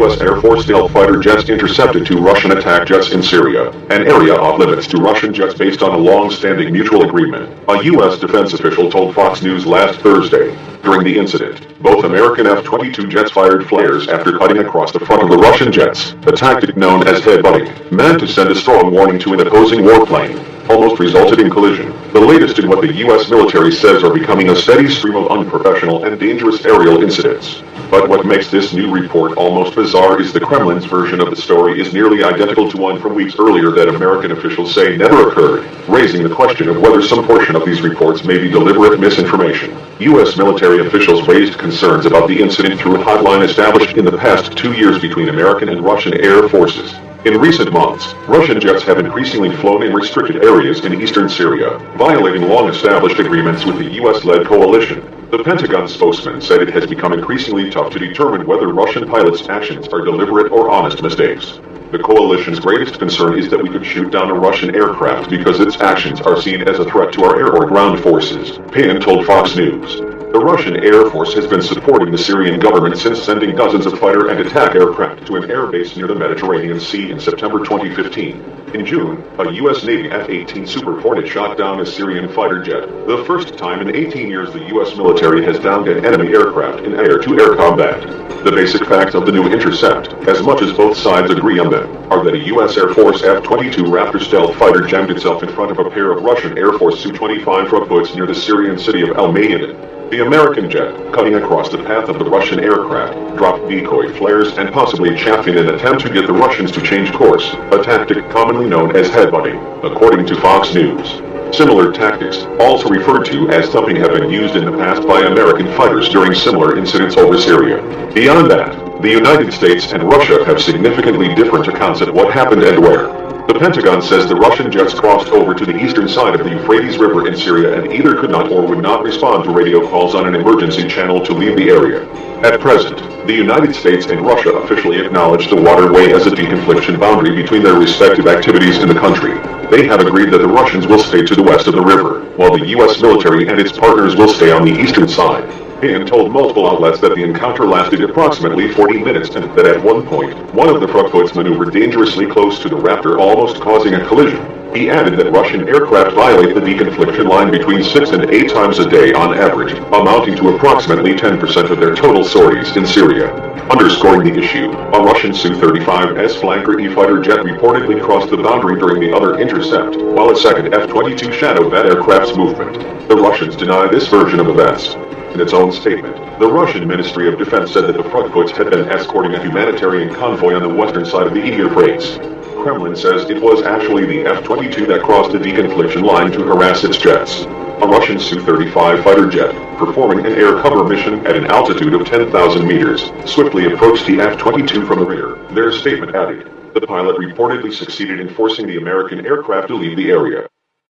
U.S. Air Force stealth fighter jets intercepted two Russian attack jets in Syria, an area off limits to Russian jets based on a long-standing mutual agreement, a U.S. defense official told Fox News last Thursday. During the incident, both American F-22 jets fired flares after cutting across the front of the Russian jets, a tactic known as headbutting, meant to send a strong warning to an opposing warplane. Almost resulted in collision. The latest in what the U.S. military says are becoming a steady stream of unprofessional and dangerous aerial incidents. But what makes this new report almost bizarre is the Kremlin's version of the story is nearly identical to one from weeks earlier that American officials say never occurred, raising the question of whether some portion of these reports may be deliberate misinformation. U.S. military officials raised concerns about the incident through a hotline established in the past 2 years between American and Russian air forces. In recent months, Russian jets have increasingly flown in restricted areas in eastern Syria, violating long-established agreements with the U.S.-led coalition. The Pentagon spokesman said it has become increasingly tough to determine whether Russian pilots' actions are deliberate or honest mistakes. The coalition's greatest concern is that we could shoot down a Russian aircraft because its actions are seen as a threat to our air or ground forces, Payne told Fox News. The Russian Air Force has been supporting the Syrian government since sending dozens of fighter and attack aircraft to an air base near the Mediterranean Sea in September 2015. In June, a U.S. Navy F-18 Super Hornet shot down a Syrian fighter jet, the first time in 18 years the U.S. military has downed an enemy aircraft in air-to-air combat. The basic facts of the new Intercept, as much as both sides agree on them, are that a U.S. Air Force F-22 Raptor stealth fighter jammed itself in front of a pair of Russian Air Force SU-25 rockets near the Syrian city of Al-Mayadin. The American jet, cutting across the path of the Russian aircraft, dropped decoy flares and possibly chaffed in an attempt to get the Russians to change course, a tactic commonly known as headbutting, according to Fox News. Similar tactics, also referred to as thumping, have been used in the past by American fighters during similar incidents over Syria. Beyond that, the United States and Russia have significantly different accounts of what happened and where. The Pentagon says the Russian jets crossed over to the eastern side of the Euphrates River in Syria and either could not or would not respond to radio calls on an emergency channel to leave the area. At present, the United States and Russia officially acknowledge the waterway as a deconfliction boundary between their respective activities in the country. They have agreed that the Russians will stay to the west of the river, while the U.S. military and its partners will stay on the eastern side. Payne told multiple outlets that the encounter lasted approximately 40 minutes and that at one point, one of the Frogboats maneuvered dangerously close to the Raptor, almost causing a collision. He added that Russian aircraft violate the deconfliction line between 6 and 8 times a day on average, amounting to approximately 10% of their total sorties in Syria. Underscoring the issue, a Russian Su-35S flanker E-fighter jet reportedly crossed the boundary during the other intercept, while a second F-22 shadowed that aircraft's movement. The Russians deny this version of events. In its own statement, the Russian Ministry of Defense said that the Frogboats had been escorting a humanitarian convoy on the western side of the Euphrates. Kremlin says it was actually the F-22 that crossed the deconfliction line to harass its jets. A Russian Su-35 fighter jet, performing an air cover mission at an altitude of 10,000 meters, swiftly approached the F-22 from the rear, their statement added. The pilot reportedly succeeded in forcing the American aircraft to leave the area.